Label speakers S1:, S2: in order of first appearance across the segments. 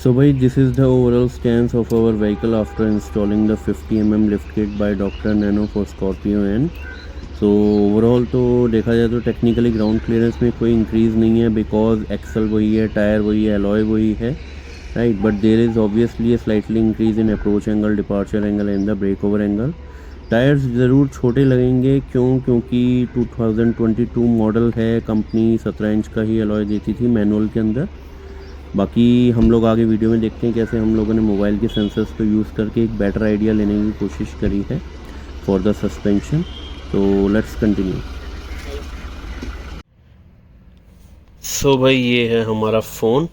S1: So भाई this is the overall stance of our vehicle after installing the 50 lift kit by Dr. Nano for Scorpio N. So overall तो देखा जाए तो technically ground clearance में कोई increase नहीं है, बिकॉज एक्सल वही है, टायर वही है, एलॉय वही है, right. But there is obviously slightly increase in approach angle, departure angle and the break over angle. Tyres ज़रूर छोटे लगेंगे, क्योंकि 2022 मॉडल है, कंपनी 17 इंच का ही एलॉय देती थी मैनुअल के अंदर. बाकी हम लोग आगे वीडियो में देखते हैं कैसे हम लोगों ने मोबाइल के सेंसर्स को यूज़ करके एक बेटर आइडिया लेने की कोशिश करी है फॉर द सस्पेंशन. तो लेट्स कंटिन्यू. सो भाई ये है हमारा फ़ोन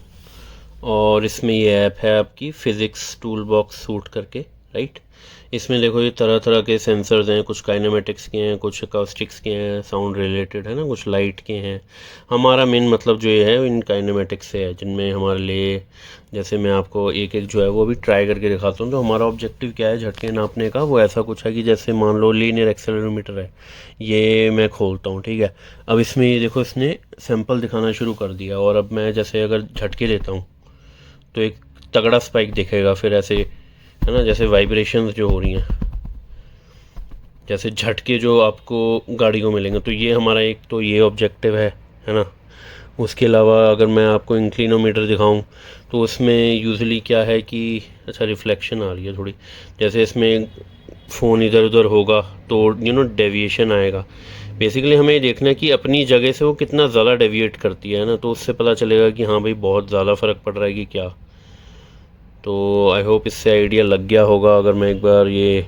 S1: और इसमें ये ऐप है आपकी फिज़िक्स टूल बॉक्स सूट करके, राइट. इसमें देखो ये तरह तरह के सेंसर्स हैं, कुछ काइनेमेटिक्स के हैं, कुछ अकॉस्टिक्स के हैं, साउंड रिलेटेड है ना, कुछ लाइट के हैं. हमारा मेन मतलब जो ये है इन काइनेमेटिक्स से है, जिनमें हमारे लिए जैसे मैं आपको एक एक जो है वो भी ट्राई करके दिखाता हूँ. तो हमारा ऑब्जेक्टिव क्या है झटके नापने का, वो ऐसा कुछ है कि जैसे मान लो लीनियर एक्सेलेरोमीटर है, ये मैं खोलता हूँ, ठीक है. अब इसमें ये देखो इसने सैंपल दिखाना शुरू कर दिया, और अब मैं जैसे अगर झटके देता हूँ तो एक तगड़ा स्पाइक दिखेगा, फिर ऐसे है ना, जैसे वाइब्रेशंस जो हो रही हैं, जैसे झटके जो आपको गाड़ी को मिलेंगे. तो ये हमारा एक तो ये ऑब्जेक्टिव है ना. उसके अलावा अगर मैं आपको इंक्लिनोमीटर दिखाऊं तो उसमें यूजुअली क्या है कि अच्छा रिफ्लेक्शन आ रही है थोड़ी, जैसे इसमें फ़ोन इधर उधर होगा तो डेविएशन आएगा. बेसिकली हमें ये देखना है कि अपनी जगह से वो कितना ज़्यादा डेविएट करती है ना, तो उससे पता चलेगा कि हाँ भाई बहुत ज़्यादा फ़र्क पड़ रहा है कि क्या. तो आई होप इससे आइडिया लग गया होगा. अगर मैं एक बार ये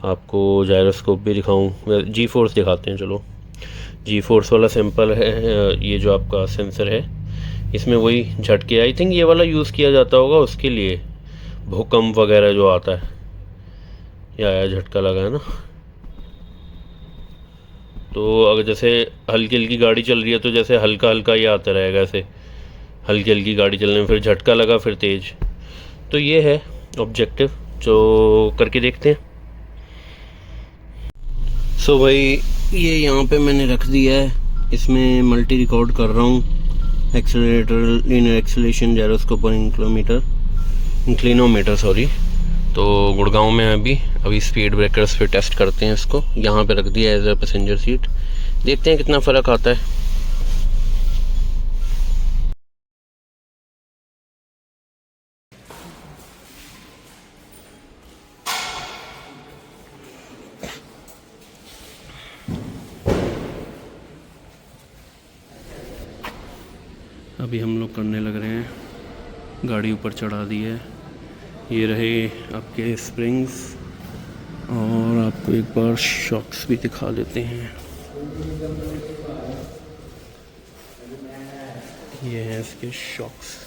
S1: आपको जायरोस्कोप भी दिखाऊं, जी फोर्स दिखाते हैं, चलो. जी फोर्स वाला सैंपल है ये जो आपका सेंसर है, इसमें वही झटके, आई थिंक ये वाला यूज़ किया जाता होगा उसके लिए, भूकंप वगैरह जो आता है, या झटका लगा है ना. तो अगर जैसे हल्की हल्की गाड़ी चल रही है तो जैसे हल्का हल्का ये आता रहेगा, ऐसे हल्की हल्की गाड़ी चलने में फिर झटका लगा फिर तेज़. तो ये है ऑब्जेक्टिव जो करके देखते हैं. सो भाई ये यहाँ पे मैंने रख दिया है, इसमें मल्टी रिकॉर्ड कर रहा हूँ, एक्सेलरेटर, लीनियर एक्सेलेरेशन, जायरोस्कोप और इंक्लिनोमीटर सॉरी. तो गुड़गांव में अभी स्पीड ब्रेकर्स पे टेस्ट करते हैं इसको. यहाँ पे रख दिया एज अ पैसेंजर सीट, देखते हैं कितना फ़र्क आता है. अभी हम लोग करने लग रहे हैं, गाड़ी ऊपर चढ़ा दी है. ये रहे आपके स्प्रिंग्स, और आपको एक बार शॉक्स भी दिखा देते हैं. ये हैं इसके शॉक्स.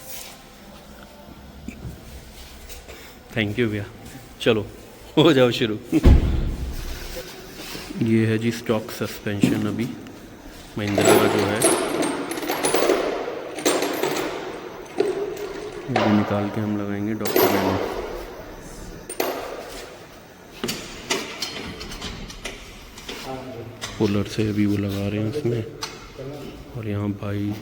S1: थैंक यू भैया. चलो हो जाओ शुरू. ये है जी स्टॉक सस्पेंशन, अभी महिंद्रा का जो है वो निकाल के हम लगाएंगे डॉक्टर नैनो. पुलर से अभी वो लगा रहे हैं उसमें, और यहाँ भाई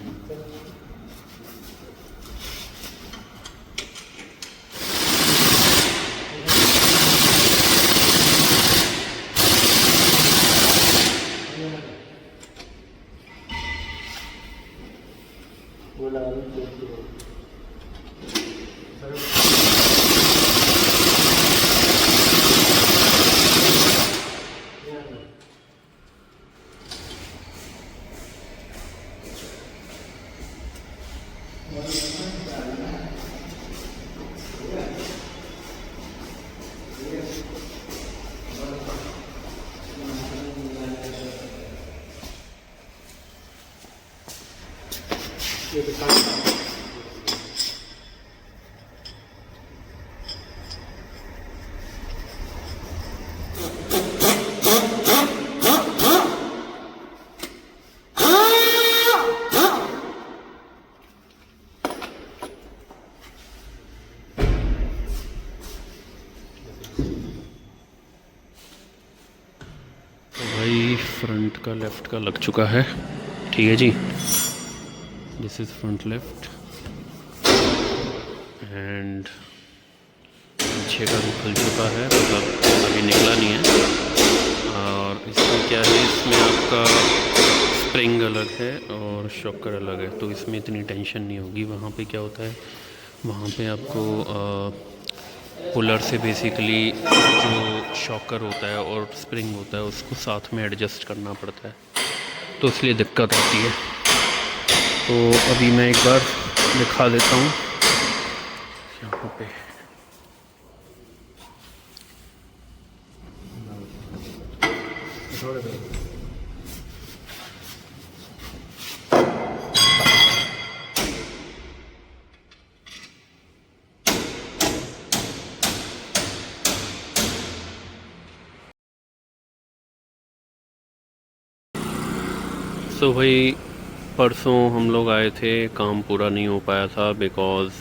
S1: भाई फ्रंट का लेफ़्ट का लग चुका है, ठीक है जी. This is front left and पीछे का भी खुल चुका है, मतलब अभी निकला नहीं है। और इसमें क्या है, इसमें आपका स्प्रिंग अलग है और शॉकर अलग है, तो इसमें इतनी टेंशन नहीं होगी। वहाँ पे क्या होता है, वहाँ पे आपको पुलर से बेसिकली जो शॉकर होता है और स्प्रिंग होता है उसको साथ में एडजस्ट करना पड़ता है, तो इसलिए दिक्कत आती है। तो अभी मैं एक बार दिखा देता हूँ यहाँ पे। सो भाई परसों हम लोग आए थे, काम पूरा नहीं हो पाया था बिकॉज़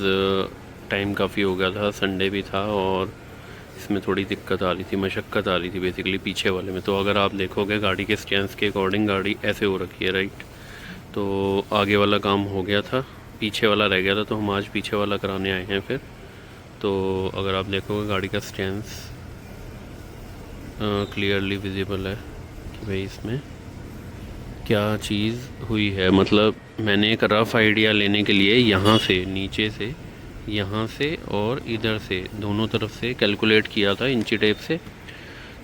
S1: टाइम काफ़ी हो गया था, संडे भी था और इसमें थोड़ी दिक्कत आ रही थी, मशक्क़त आ रही थी बेसिकली पीछे वाले में। तो अगर आप देखोगे गाड़ी के स्टैंड के अकॉर्डिंग गाड़ी ऐसे हो रखी है, राइट। तो आगे वाला काम हो गया था, पीछे वाला रह गया था, तो हम आज पीछे वाला कराने आए हैं फिर। तो अगर आप देखोगे गाड़ी का स्टैंड क्लियरली विजिबल है कि भाई इसमें क्या चीज़ हुई है। मतलब मैंने एक रफ़ आइडिया लेने के लिए यहाँ से, नीचे से, यहाँ से और इधर से, दोनों तरफ से कैलकुलेट किया था इंची टेप से।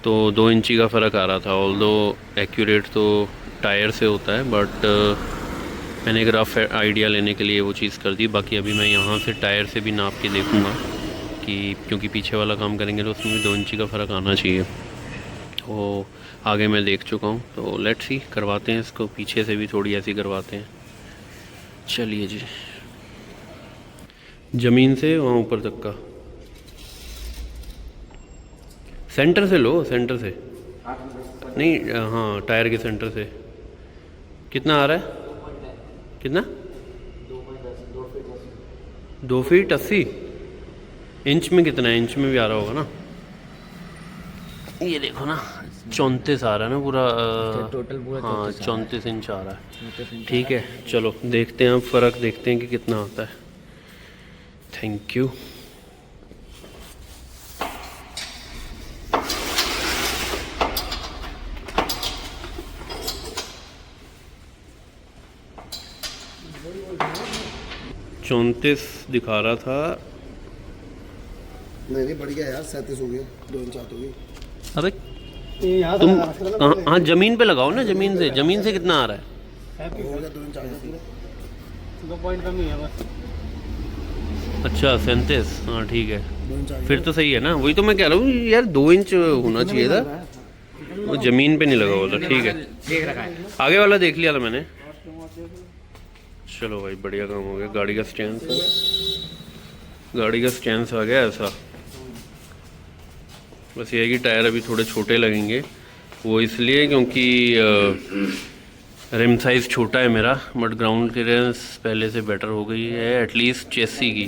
S1: तो 2 इंची का फ़र्क आ रहा था, ऑल्दो एक्यूरेट तो टायर से होता है, बट मैंने एक रफ़ आइडिया लेने के लिए वो चीज़ कर दी। बाकी अभी मैं यहाँ से टायर से भी नाप के देखूँगा कि, क्योंकि पीछे वाला काम करेंगे तो उसमें भी 2 इंची का फ़र्क आना चाहिए। तो आगे मैं देख चुका हूँ, तो लेट्स सी करवाते हैं इसको, पीछे से भी थोड़ी ऐसी करवाते हैं। चलिए जी, ज़मीन से वहाँ ऊपर तक का सेंटर से लो, सेंटर से नहीं, हाँ टायर के सेंटर से। कितना आ रहा है, कितना? 2 फीट 80 इंच में कितना है? इंच में भी आ रहा होगा ना, ये देखो ना 34 आ रहा है ना पूरा,
S2: टोटल पूरा
S1: हाँ 34 इंच आ रहा है। ठीक है, चलो देखते हैं अब फ़र्क, देखते हैं कि कितना आता है। Thank you. चौंतीस दिखा रहा था।
S2: नहीं बढ़ गया यार, 37 हो गया, 2 इंच आते हुए।
S1: अबे तुम हाँ ज़मीन पे लगाओ ना, ज़मीन से कितना आ रहा है?
S2: हो गया 2 इंच आ गया,
S3: 2 पॉइंट कम ही है बस।
S1: अच्छा 37, हाँ ठीक है,
S2: 2 इंच आ
S1: फिर तो सही है ना। वही तो मैं कह रहा हूँ यार, 2 इंच होना चाहिए था, वो ज़मीन पे नहीं लगा हुआ था। ठीक है,
S3: देख रखा है।
S1: आगे वाला देख लिया था मैंने। चलो भाई बढ़िया काम हो गया। गाड़ी का स्टैंड आ गया ऐसा। बस ये है कि टायर अभी थोड़े छोटे लगेंगे, वो इसलिए क्योंकि रिम साइज़ छोटा है मेरा, बट ग्राउंड क्लियरेंस पहले से बेटर हो गई है, एटलीस्ट चेसी की।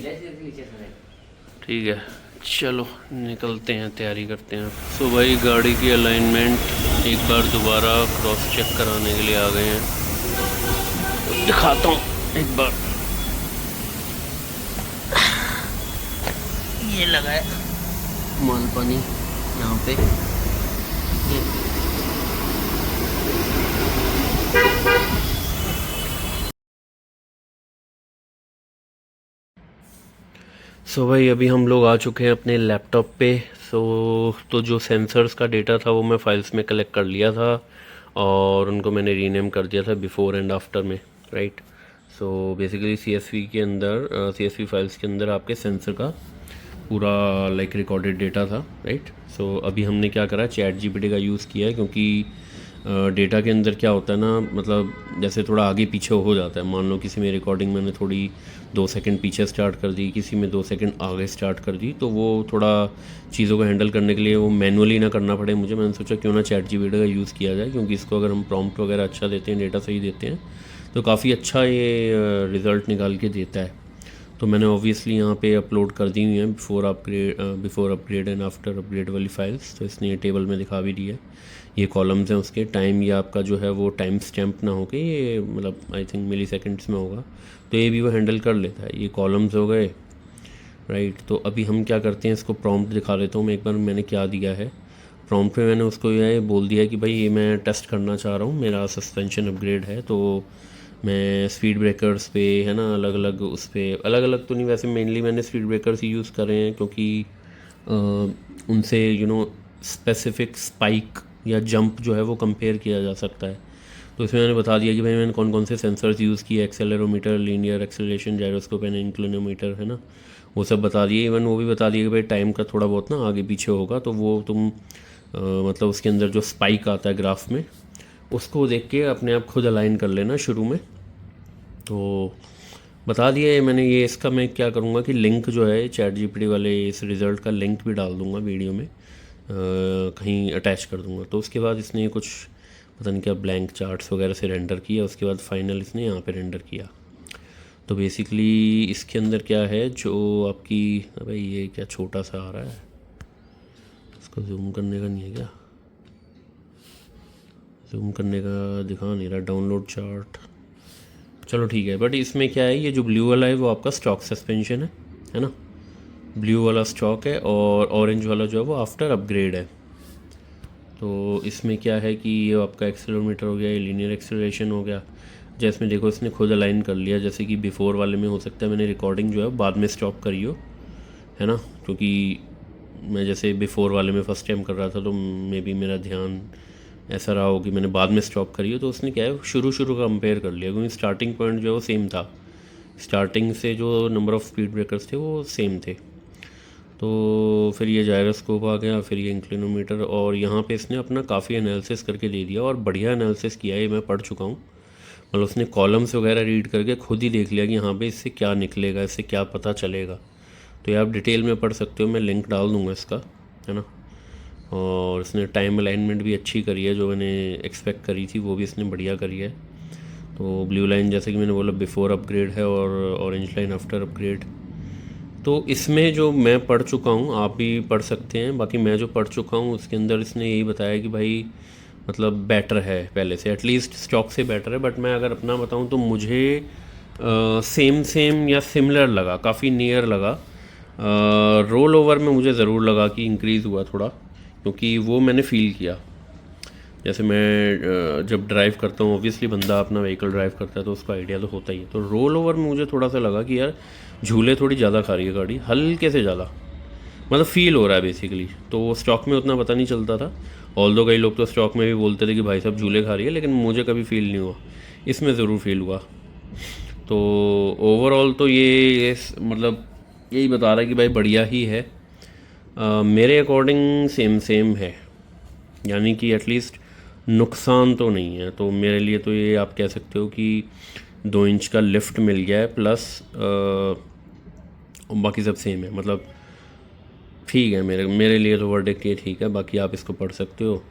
S1: ठीक है, चलो निकलते हैं, तैयारी करते हैं। सो भाई गाड़ी की अलाइनमेंट एक बार दोबारा क्रॉस चेक कराने के लिए आ गए हैं, दिखाता हूँ एक बार। ये लगा है माल पानी यहाँ पे, सो भाई अभी हम लोग आ चुके हैं अपने लैपटॉप पे। तो जो सेंसर्स का डेटा था वो मैं फाइल्स में कलेक्ट कर लिया था और उनको मैंने रीनेम कर दिया था बिफ़ोर एंड आफ्टर में, राइट। सो बेसिकली CSV के अंदर, CSV फाइल्स के अंदर आपके सेंसर का पूरा लाइक रिकॉर्डेड डेटा था, राइट। सो अभी हमने क्या करा, ChatGPT का यूज़ किया है, क्योंकि डेटा के अंदर क्या होता है ना, मतलब जैसे थोड़ा आगे पीछे हो जाता है। मान लो किसी में रिकॉर्डिंग मैंने थोड़ी 2 सेकंड पीछे स्टार्ट कर दी, किसी में 2 सेकंड आगे स्टार्ट कर दी, तो वो थोड़ा चीज़ों को हैंडल करने के लिए वो मैनुअली ना करना पड़े मुझे, मैंने सोचा क्यों ना ChatGPT का यूज़ किया जाए, क्योंकि इसको अगर हम प्रॉम्प्ट वगैरह अच्छा देते हैं, डेटा सही देते हैं, तो काफ़ी अच्छा ये रिज़ल्ट निकाल के देता है। तो मैंने ऑब्वियसली यहाँ पे अपलोड कर दी हुई है before upgrade and after upgrade वाली फाइल्स। तो इसने ये टेबल में दिखा भी दी है, ये कॉलम्स हैं उसके। टाइम ये आपका जो है वो टाइम स्टैम्प ना होके, ये मतलब आई थिंक मिली सेकेंड्स में होगा, तो ये भी वो हैंडल कर लेता है। ये कॉलम्स हो गए, राइट। तो अभी हम क्या करते हैं, इसको प्रॉम्प्ट दिखा देता हूँ मैं एक बार मैंने क्या दिया है। प्रॉम्प्ट में मैंने उसको ये बोल दिया कि भाई ये मैं टेस्ट करना चाह रहा हूँ, मेरा सस्पेंशन अपग्रेड है, तो मैं स्पीड ब्रेकर्स पे है ना अलग अलग उस पर अलग अलग तो नहीं, वैसे मेनली मैंने स्पीड ब्रेकर्स ही यूज़ करे हैं क्योंकि उनसे स्पेसिफिक स्पाइक या जंप जो है वो कंपेयर किया जा सकता है। तो इसमें मैंने बता दिया कि भाई मैंने कौन कौन से सेंसर्स यूज़ किए, accelerometer, linear acceleration, gyroscope and inclinometer, है ना, वो सब बता दिए। इवन वो भी बता दिया कि भाई टाइम का थोड़ा बहुत ना आगे पीछे होगा, तो वो तुम मतलब उसके अंदर जो स्पाइक आता है ग्राफ में उसको देख के अपने आप खुद अलाइन कर लेना शुरू में। तो बता दिया है मैंने ये। इसका मैं क्या करूँगा कि लिंक जो है चैट जीपीटी वाले इस रिज़ल्ट का लिंक भी डाल दूँगा वीडियो में, कहीं अटैच कर दूँगा। तो उसके बाद इसने कुछ पता नहीं क्या ब्लैंक चार्ट्स वगैरह से रेंडर किया, उसके बाद फाइनल इसने यहाँ पे रेंडर किया। तो बेसिकली इसके अंदर क्या है जो आपकी, अबे ये क्या छोटा सा आ रहा है, इसको जूम करने का नहीं है क्या, जूम करने का दिखा नहीं रहा, डाउनलोड चार्ट, चलो ठीक है। बट इसमें क्या है, ये जो ब्लू वाला है वो आपका स्टॉक सस्पेंशन है ना, ब्लू वाला स्टॉक है, और ऑरेंज वाला जो है वो आफ्टर अपग्रेड है। तो इसमें क्या है कि ये आपका एक्सेलरोमीटर हो गया, ये लीनियर एक्सेलरेशन हो गया। जैसे देखो इसने खुद अलाइन कर लिया, जैसे कि बिफोर वाले में हो सकता है मैंने रिकॉर्डिंग जो है बाद में स्टॉप करी हो, है ना, क्योंकि मैं जैसे बिफोर वाले में फ़र्स्ट टाइम कर रहा था तो मे बी मेरा ध्यान ऐसा रहा हो कि मैंने बाद में स्टॉप करी हो। तो उसने क्या है शुरू का कंपेयर कर लिया, क्योंकि स्टार्टिंग पॉइंट जो है वो सेम था, स्टार्टिंग से जो नंबर ऑफ़ स्पीड ब्रेकर्स थे वो सेम थे। तो फिर ये जायरोस्कोप आ गया, फिर ये इंक्लिनोमीटर, और यहाँ पे इसने अपना काफ़ी एनालिसिस करके दे दिया, और बढ़िया एनालिसिस किया है, ये मैं पढ़ चुका हूँ। मतलब उसने कॉलम्स वगैरह रीड करके खुद ही देख लिया कि यहाँ पे इससे क्या निकलेगा, इससे क्या पता चलेगा। तो ये आप डिटेल में पढ़ सकते हो, मैं लिंक डाल दूँगा इसका, है ना। और इसने टाइम अलाइनमेंट भी अच्छी करी है, जो मैंने एक्सपेक्ट करी थी वो भी इसने बढ़िया करी है। तो ब्लू लाइन जैसे कि मैंने बोला बिफ़ोर अपग्रेड है, और ऑरेंज लाइन आफ्टर अपग्रेड। तो इसमें जो मैं पढ़ चुका हूँ आप भी पढ़ सकते हैं, बाकी मैं जो पढ़ चुका हूँ उसके अंदर इसने यही बताया कि भाई मतलब बेटर है पहले से, एटलीस्ट स्टॉक से बेटर है। बट मैं अगर अपना बताऊँ तो मुझे सेम या सिमिलर लगा, काफ़ी नियर लगा। रोल ओवर में मुझे ज़रूर लगा कि इंक्रीज़ हुआ थोड़ा, क्योंकि वो मैंने फ़ील किया। जैसे मैं जब ड्राइव करता हूँ, ऑब्वियसली बंदा अपना व्हीकल ड्राइव करता है तो उसका आइडिया तो होता ही है। तो रोल ओवर में मुझे थोड़ा सा लगा कि यार झूले थोड़ी ज़्यादा खा रही है गाड़ी, हल्के से ज़्यादा, मतलब फ़ील हो रहा है बेसिकली। तो वो स्टॉक में उतना पता नहीं चलता था, ऑल्दो कई लोग तो स्टॉक में भी बोलते थे कि भाई साहब झूले खा रही है, लेकिन मुझे कभी फ़ील नहीं हुआ, इसमें ज़रूर फील हुआ। तो ओवरऑल तो ये मतलब यही बता रहा है कि भाई बढ़िया ही है। मेरे अकॉर्डिंग सेम है, यानी कि एटलीस्ट नुकसान तो नहीं है। तो मेरे लिए तो ये आप कह सकते हो कि 2 इंच का लिफ्ट मिल गया है, प्लस बाकी सब सेम है, मतलब ठीक है। मेरे लिए तो वर्डिक्ट ये ठीक है, बाकी आप इसको पढ़ सकते हो।